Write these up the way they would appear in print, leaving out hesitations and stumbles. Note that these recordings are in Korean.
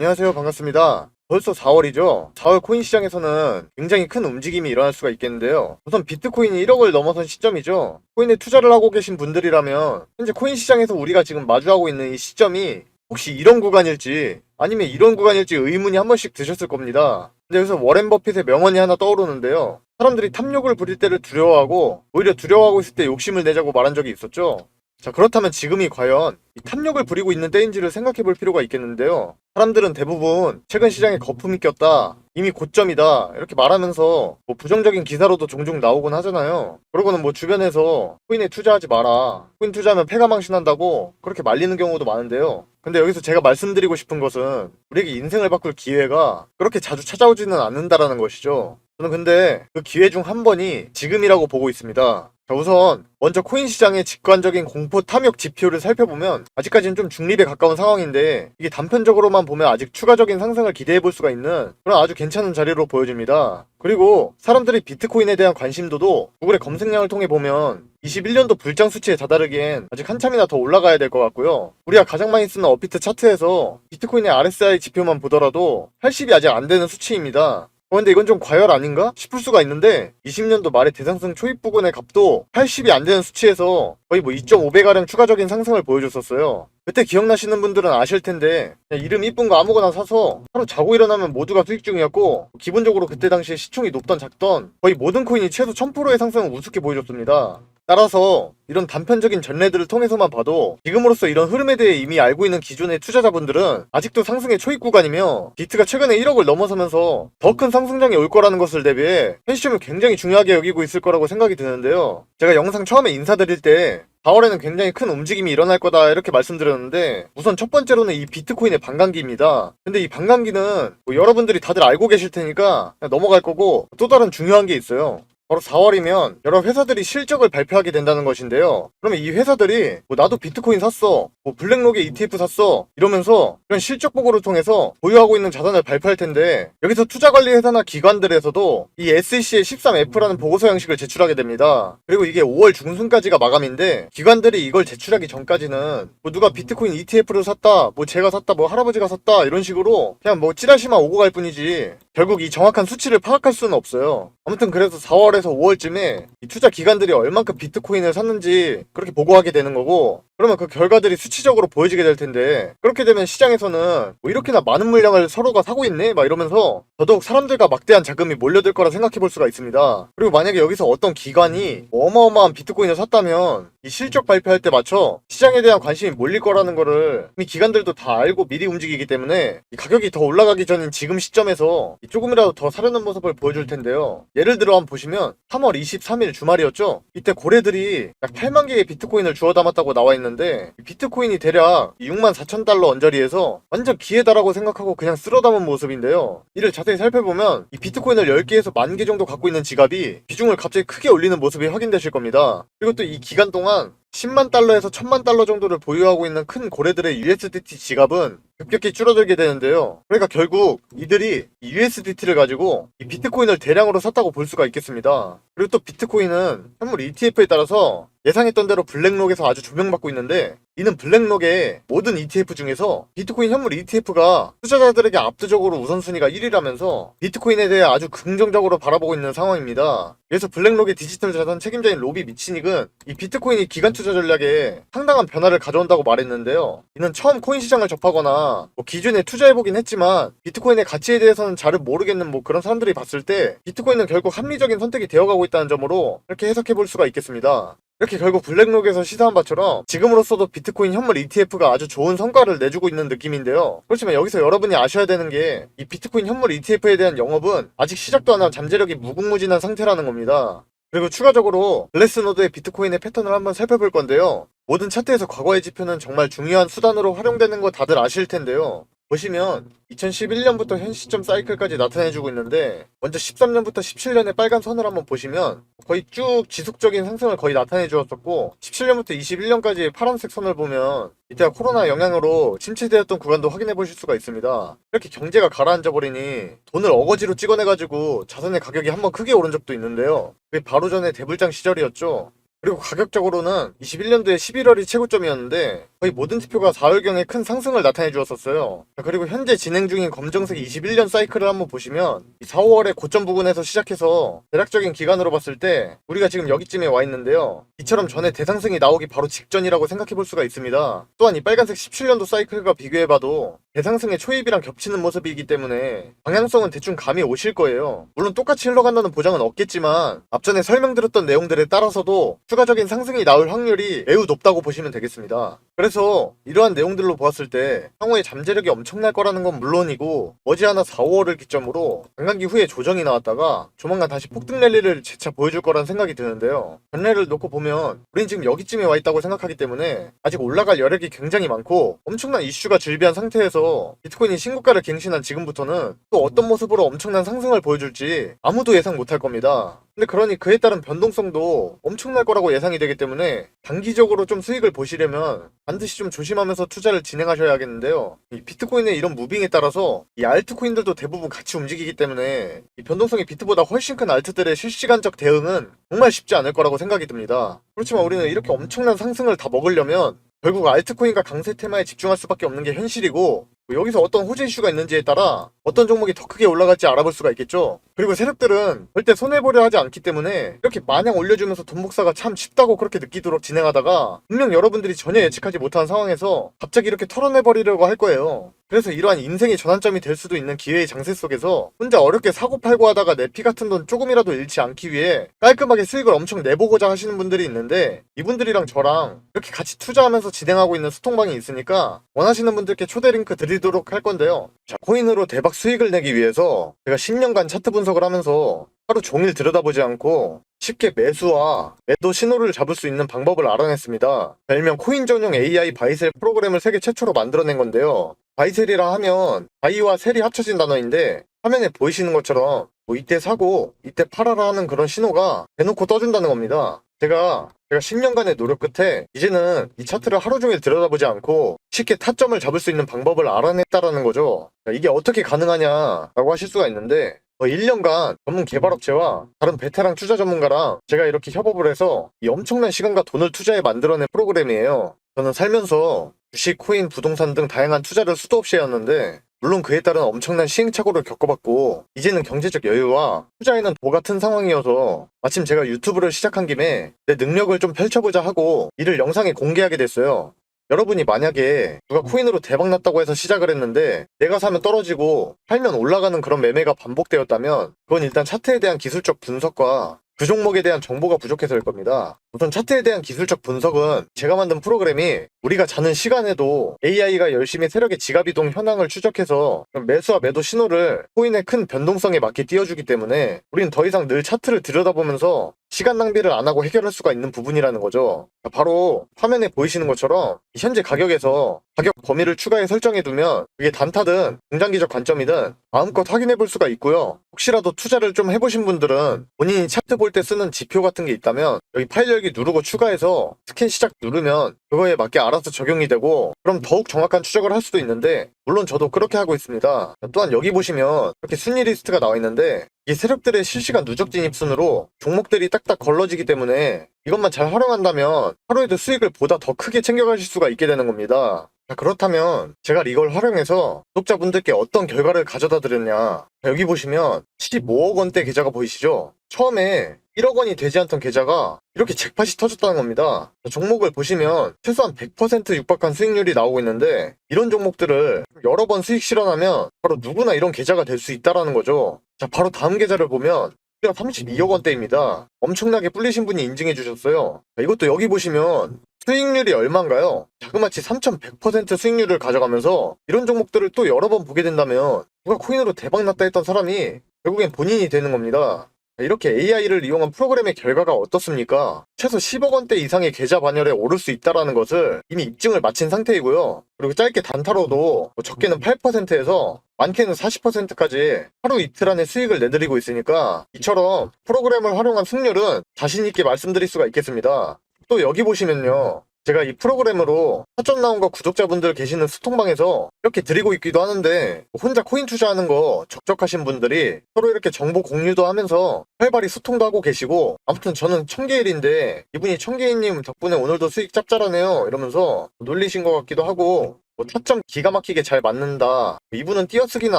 안녕하세요. 반갑습니다. 벌써 4월이죠? 4월 코인 시장에서는 굉장히 큰 움직임이 일어날 수가 있겠는데요. 우선 비트코인이 1억을 넘어선 시점이죠. 코인에 투자를 하고 계신 분들이라면 현재 코인 시장에서 우리가 지금 마주하고 있는 이 시점이 혹시 이런 구간일지 아니면 이런 구간일지 의문이 한 번씩 드셨을 겁니다. 근데 여기서 워렌 버핏의 명언이 하나 떠오르는데요. 사람들이 탐욕을 부릴 때를 두려워하고 오히려 두려워하고 있을 때 욕심을 내자고 말한 적이 있었죠. 자, 그렇다면 지금이 과연 이 탐욕을 부리고 있는 때인지를 생각해 볼 필요가 있겠는데요. 사람들은 대부분 최근 시장에 거품이 꼈다, 이미 고점이다 이렇게 말하면서 뭐 부정적인 기사로도 종종 나오곤 하잖아요. 그러고는 뭐 주변에서 코인에 투자하지 마라, 코인 투자하면 패가 망신한다고 그렇게 말리는 경우도 많은데요. 근데 여기서 제가 말씀드리고 싶은 것은 우리에게 인생을 바꿀 기회가 그렇게 자주 찾아오지는 않는다라는 것이죠. 저는 근데 그 기회 중 한 번이 지금이라고 보고 있습니다. 자, 우선 먼저 코인 시장의 직관적인 공포 탐욕 지표를 살펴보면 아직까지는 좀 중립에 가까운 상황인데 이게 단편적으로만 보면 아직 추가적인 상승을 기대해 볼 수가 있는 그런 아주 괜찮은 자리로 보여집니다. 그리고 사람들이 비트코인에 대한 관심도도 구글의 검색량을 통해 보면 21년도 불장 수치에 다다르기엔 아직 한참이나 더 올라가야 될 것 같고요. 우리가 가장 많이 쓰는 업비트 차트에서 비트코인의 RSI 지표만 보더라도 80이 아직 안 되는 수치입니다. 근데 이건 좀 과열 아닌가 싶을 수가 있는데 20년도 말에 대상승 초입 부근의 값도 80이 안 되는 수치에서 거의 뭐 2.5배가량 추가적인 상승을 보여줬었어요. 그때 기억나시는 분들은 아실 텐데 그냥 이름 이쁜 거 아무거나 사서 하루 자고 일어나면 모두가 수익 중이었고 기본적으로 그때 당시에 시총이 높던 작던 거의 모든 코인이 최소 1000%의 상승을 우습게 보여줬습니다. 따라서 이런 단편적인 전례들을 통해서만 봐도 지금으로서 이런 흐름에 대해 이미 알고 있는 기존의 투자자분들은 아직도 상승의 초입 구간이며 비트가 최근에 1억을 넘어서면서 더 큰 상승장이 올 거라는 것을 대비해 현 시점을 굉장히 중요하게 여기고 있을 거라고 생각이 드는데요. 제가 영상 처음에 인사드릴 때 4월에는 굉장히 큰 움직임이 일어날 거다 이렇게 말씀드렸는데 우선 첫 번째로는 이 비트코인의 반감기입니다. 근데 이 반감기는 뭐 여러분들이 다들 알고 계실 테니까 그냥 넘어갈 거고 또 다른 중요한 게 있어요. 바로 4월이면 여러 회사들이 실적을 발표하게 된다는 것인데요. 그러면 이 회사들이 뭐 나도 비트코인 샀어, 뭐 블랙록에 ETF 샀어 이러면서 이런 실적 보고를 통해서 보유하고 있는 자산을 발표할 텐데 여기서 투자관리 회사나 기관들에서도 이 SEC의 13F라는 보고서 양식을 제출하게 됩니다. 그리고 이게 5월 중순까지가 마감인데 기관들이 이걸 제출하기 전까지는 뭐 누가 비트코인 ETF를 샀다, 뭐 제가 샀다, 뭐 할아버지가 샀다 이런 식으로 그냥 뭐 찌라시만 오고 갈 뿐이지 결국 이 정확한 수치를 파악할 수는 없어요. 아무튼 그래서 4월에서 5월쯤에 이 투자 기관들이 얼만큼 비트코인을 샀는지 그렇게 보고하게 되는 거고 그러면 그 결과들이 수치적으로 보여지게 될 텐데 그렇게 되면 시장에서는 뭐 이렇게나 많은 물량을 서로가 사고 있네? 막 이러면서 더더욱 사람들과 막대한 자금이 몰려들 거라 생각해 볼 수가 있습니다. 그리고 만약에 여기서 어떤 기관이 어마어마한 비트코인을 샀다면 이 실적 발표할 때 맞춰 시장에 대한 관심이 몰릴 거라는 거를 이미 기관들도 다 알고 미리 움직이기 때문에 이 가격이 더 올라가기 전인 지금 시점에서 조금이라도 더 사려는 모습을 보여줄 텐데요. 예를 들어 한번 보시면 3월 23일 주말이었죠? 이때 고래들이 약 8만 개의 비트코인을 주워 담았다고 나와 있는데 비트코인이 대략 64,000달러 언저리에서 완전 기회다라고 생각하고 그냥 쓸어 담은 모습인데요. 이를 자세히 살펴보면 이 비트코인을 10개에서 10,000개 정도 갖고 있는 지갑이 비중을 갑자기 크게 올리는 모습이 확인되실 겁니다. 그리고 또 이 기간 동안 10만 달러에서 1000만 달러 정도를 보유하고 있는 큰 고래들의 USDT 지갑은 급격히 줄어들게 되는데요. 그러니까 결국 이들이 이 USDT를 가지고 이 비트코인을 대량으로 샀다고 볼 수가 있겠습니다. 그리고 또 비트코인은 현물 ETF에 따라서 예상했던 대로 블랙록에서 아주 조명받고 있는데 이는 블랙록의 모든 ETF 중에서 비트코인 현물 ETF가 투자자들에게 압도적으로 우선순위가 1위라면서 비트코인에 대해 아주 긍정적으로 바라보고 있는 상황입니다. 그래서 블랙록의 디지털 자산 책임자인 로비 미치닉은 이 비트코인이 기간 투자 전략에 상당한 변화를 가져온다고 말했는데요. 이는 처음 코인 시장을 접하거나 뭐 기존에 투자해보긴 했지만 비트코인의 가치에 대해서는 잘 모르겠는 뭐 그런 사람들이 봤을 때 비트코인은 결국 합리적인 선택이 되어가고 있다는 점으로 이렇게 해석해볼 수가 있겠습니다. 이렇게 결국 블랙록에서 시사한 바처럼 지금으로서도 비트코인 현물 ETF가 아주 좋은 성과를 내주고 있는 느낌인데요. 그렇지만 여기서 여러분이 아셔야 되는 게 이 비트코인 현물 ETF에 대한 영업은 아직 시작도 안 한 잠재력이 무궁무진한 상태라는 겁니다. 그리고 추가적으로 글래스노드의 비트코인의 패턴을 한번 살펴볼 건데요. 모든 차트에서 과거의 지표는 정말 중요한 수단으로 활용되는 거 다들 아실 텐데요. 보시면 2011년부터 현 시점 사이클까지 나타내주고 있는데 먼저 13년부터 17년의 빨간 선을 한번 보시면 거의 쭉 지속적인 상승을 거의 나타내 주었었고 17년부터 21년까지의 파란색 선을 보면 이때가 코로나 영향으로 침체되었던 구간도 확인해 보실 수가 있습니다. 이렇게 경제가 가라앉아 버리니 돈을 어거지로 찍어내 가지고 자산의 가격이 한번 크게 오른 적도 있는데요. 그게 바로 전에 대불장 시절이었죠. 그리고 가격적으로는 21년도에 11월이 최고점이었는데 거의 모든 지표가 4월경에 큰 상승을 나타내 주었었어요. 그리고 현재 진행 중인 검정색 21년 사이클을 한번 보시면 4, 5월의 고점 부근에서 시작해서 대략적인 기간으로 봤을 때 우리가 지금 여기쯤에 와 있는데요. 이처럼 전에 대상승이 나오기 바로 직전이라고 생각해 볼 수가 있습니다. 또한 이 빨간색 17년도 사이클과 비교해봐도 대상승의 초입이랑 겹치는 모습이기 때문에 방향성은 대충 감이 오실 거예요. 물론 똑같이 흘러간다는 보장은 없겠지만 앞전에 설명드렸던 내용들에 따라서도 추가적인 상승이 나올 확률이 매우 높다고 보시면 되겠습니다. 그래서 이러한 내용들로 보았을 때 향후에 잠재력이 엄청날 거라는 건 물론이고 머지않아 4, 5월을 기점으로 반감기 후에 조정이 나왔다가 조만간 다시 폭등 랠리를 재차 보여줄 거란 생각이 드는데요. 전례를 놓고 보면 우린 지금 여기쯤에 와 있다고 생각하기 때문에 아직 올라갈 여력이 굉장히 많고 엄청난 이슈가 즐비한 상태에서 비트코인이 신고가를 갱신한 지금부터는 또 어떤 모습으로 엄청난 상승을 보여줄지 아무도 예상 못할 겁니다. 근데 그러니 그에 따른 변동성도 엄청날 거라고 예상이 되기 때문에 단기적으로 좀 수익을 보시려면 반드시 좀 조심하면서 투자를 진행하셔야겠는데요. 이 비트코인의 이런 무빙에 따라서 이 알트코인들도 대부분 같이 움직이기 때문에 이 변동성이 비트보다 훨씬 큰 알트들의 실시간적 대응은 정말 쉽지 않을 거라고 생각이 듭니다. 그렇지만 우리는 이렇게 엄청난 상승을 다 먹으려면 결국 알트코인과 강세 테마에 집중할 수밖에 없는 게 현실이고 여기서 어떤 호재 이슈가 있는지에 따라 어떤 종목이 더 크게 올라갈지 알아볼 수가 있겠죠. 그리고 세력들은 절대 손해보려 하지 않기 때문에 이렇게 마냥 올려주면서 돈 복사가 참 쉽다고 그렇게 느끼도록 진행하다가 분명 여러분들이 전혀 예측하지 못한 상황에서 갑자기 이렇게 털어내버리려고 할 거예요. 그래서 이러한 인생의 전환점이 될 수도 있는 기회의 장세 속에서 혼자 어렵게 사고팔고 하다가 내 피 같은 돈 조금이라도 잃지 않기 위해 깔끔하게 수익을 엄청 내보고자 하시는 분들이 있는데 이분들이랑 저랑 이렇게 같이 투자하면서 진행하고 있는 소통방이 있으니까 원하시는 분들께 초대 링크 드리도록 할 건데요. 자, 코인으로 대박 수익을 내기 위해서 제가 10년간 차트 분석을 하면서 하루 종일 들여다보지 않고 쉽게 매수와 매도 신호를 잡을 수 있는 방법을 알아냈습니다. 일명 코인 전용 AI 바이셀 프로그램을 세계 최초로 만들어낸 건데요. 바이셀이라 하면 바이와 셀이 합쳐진 단어인데 화면에 보이시는 것처럼 뭐 이때 사고 이때 팔아라 하는 그런 신호가 대놓고 떠준다는 겁니다. 제가 10년간의 노력 끝에 이제는 이 차트를 하루 종일 들여다보지 않고 쉽게 타점을 잡을 수 있는 방법을 알아냈다라는 거죠. 이게 어떻게 가능하냐라고 하실 수가 있는데 1년간 전문 개발업체와 다른 베테랑 투자 전문가랑 제가 이렇게 협업을 해서 이 엄청난 시간과 돈을 투자해 만들어낸 프로그램이에요. 저는 살면서 주식, 코인, 부동산 등 다양한 투자를 수도 없이 해왔는데 물론 그에 따른 엄청난 시행착오를 겪어봤고 이제는 경제적 여유와 투자에는 도 같은 상황이어서 마침 제가 유튜브를 시작한 김에 내 능력을 좀 펼쳐보자 하고 이를 영상에 공개하게 됐어요. 여러분이 만약에 누가 코인으로 대박났다고 해서 시작을 했는데 내가 사면 떨어지고 팔면 올라가는 그런 매매가 반복되었다면 그건 일단 차트에 대한 기술적 분석과 그 종목에 대한 정보가 부족해서일 겁니다. 우선 차트에 대한 기술적 분석은 제가 만든 프로그램이 우리가 자는 시간에도 AI가 열심히 세력의 지갑이동 현황을 추적해서 매수와 매도 신호를 코인의 큰 변동성에 맞게 띄워주기 때문에 우리는 더 이상 늘 차트를 들여다보면서 시간 낭비를 안 하고 해결할 수가 있는 부분이라는 거죠. 바로 화면에 보이시는 것처럼 현재 가격에서 가격 범위를 추가해 설정해두면 그게 단타든 중장기적 관점이든 마음껏 확인해 볼 수가 있고요. 혹시라도 투자를 좀 해보신 분들은 본인이 차트 볼 때 쓰는 지표 같은 게 있다면 여기 파일 열기 누르고 추가해서 스캔 시작 누르면 그거에 맞게 알아서 적용이 되고 그럼 더욱 정확한 추적을 할 수도 있는데 물론 저도 그렇게 하고 있습니다. 또한 여기 보시면 이렇게 순위 리스트가 나와 있는데 이 세력들의 실시간 누적 진입 순으로 종목들이 딱딱 걸러지기 때문에 이것만 잘 활용한다면 하루에도 수익을 보다 더 크게 챙겨가실 수가 있게 되는 겁니다. 자, 그렇다면 제가 이걸 활용해서 구독자분들께 어떤 결과를 가져다 드렸냐. 여기 보시면 15억 원대 계좌가 보이시죠? 처음에 1억 원이 되지 않던 계좌가 이렇게 잭팟이 터졌다는 겁니다. 종목을 보시면 최소한 100% 육박한 수익률이 나오고 있는데 이런 종목들을 여러 번 수익 실현하면 바로 누구나 이런 계좌가 될 수 있다라는 거죠. 자, 바로 다음 계좌를 보면 32억 원대입니다. 엄청나게 불리신 분이 인증해 주셨어요. 자, 이것도 여기 보시면 수익률이 얼마인가요? 자그마치 3100% 수익률을 가져가면서 이런 종목들을 또 여러 번 보게 된다면 누가 코인으로 대박났다 했던 사람이 결국엔 본인이 되는 겁니다. 이렇게 AI를 이용한 프로그램의 결과가 어떻습니까? 최소 10억 원대 이상의 계좌 반열에 오를 수 있다는 것을 이미 입증을 마친 상태이고요. 그리고 짧게 단타로도 적게는 8%에서 많게는 40%까지 하루 이틀 안에 수익을 내드리고 있으니까 이처럼 프로그램을 활용한 승률은 자신있게 말씀드릴 수가 있겠습니다. 또 여기 보시면요. 제가 이 프로그램으로 사전 나온 거 구독자분들 계시는 소통방에서 이렇게 드리고 있기도 하는데 혼자 코인 투자하는 거 적적하신 분들이 서로 이렇게 정보 공유도 하면서 활발히 소통도 하고 계시고, 아무튼 저는 청개일인데 이분이 청개일님 덕분에 오늘도 수익 짭짤하네요 이러면서 놀리신 것 같기도 하고, 뭐 타점 기가 막히게 잘 맞는다, 이분은 띄어쓰기는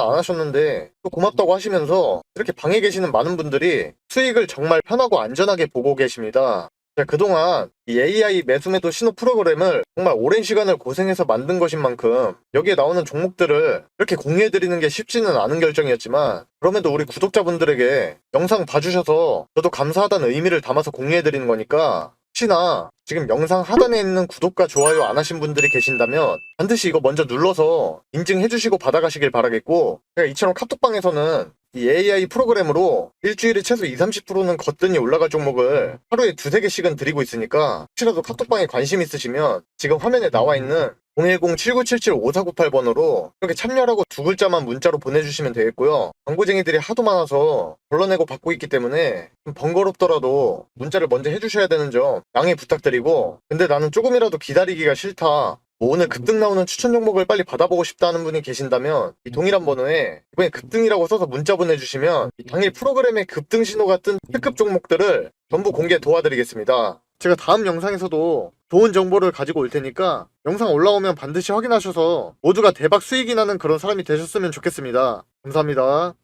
안 하셨는데 또 고맙다고 하시면서 이렇게 방에 계시는 많은 분들이 수익을 정말 편하고 안전하게 보고 계십니다. 제가 그동안 이 AI 매수매도 신호 프로그램을 정말 오랜 시간을 고생해서 만든 것인 만큼 여기에 나오는 종목들을 이렇게 공유해드리는 게 쉽지는 않은 결정이었지만, 그럼에도 우리 구독자분들에게 영상 봐주셔서 저도 감사하다는 의미를 담아서 공유해드리는 거니까, 혹시나 지금 영상 하단에 있는 구독과 좋아요 안 하신 분들이 계신다면 반드시 이거 먼저 눌러서 인증해주시고 받아가시길 바라겠고, 제가 이처럼 카톡방에서는 이 AI 프로그램으로 일주일에 최소 20-30%는 거뜬히 올라갈 종목을 하루에 2-3개씩은 드리고 있으니까, 혹시라도 카톡방에 관심 있으시면 지금 화면에 나와 있는 010-7977-5498번으로 이렇게 참여라고 두 글자만 문자로 보내주시면 되겠고요. 광고쟁이들이 하도 많아서 걸러내고 받고 있기 때문에 좀 번거롭더라도 문자를 먼저 해주셔야 되는 점 양해 부탁드리고, 근데 나는 조금이라도 기다리기가 싫다, 뭐 오늘 급등 나오는 추천 종목을 빨리 받아보고 싶다는 분이 계신다면 이 동일한 번호에 이번에 급등이라고 써서 문자 보내주시면 이 당일 프로그램에 급등 신호가 뜬 특급 종목들을 전부 공개 도와드리겠습니다. 제가 다음 영상에서도 좋은 정보를 가지고 올 테니까 영상 올라오면 반드시 확인하셔서 모두가 대박 수익이 나는 그런 사람이 되셨으면 좋겠습니다. 감사합니다.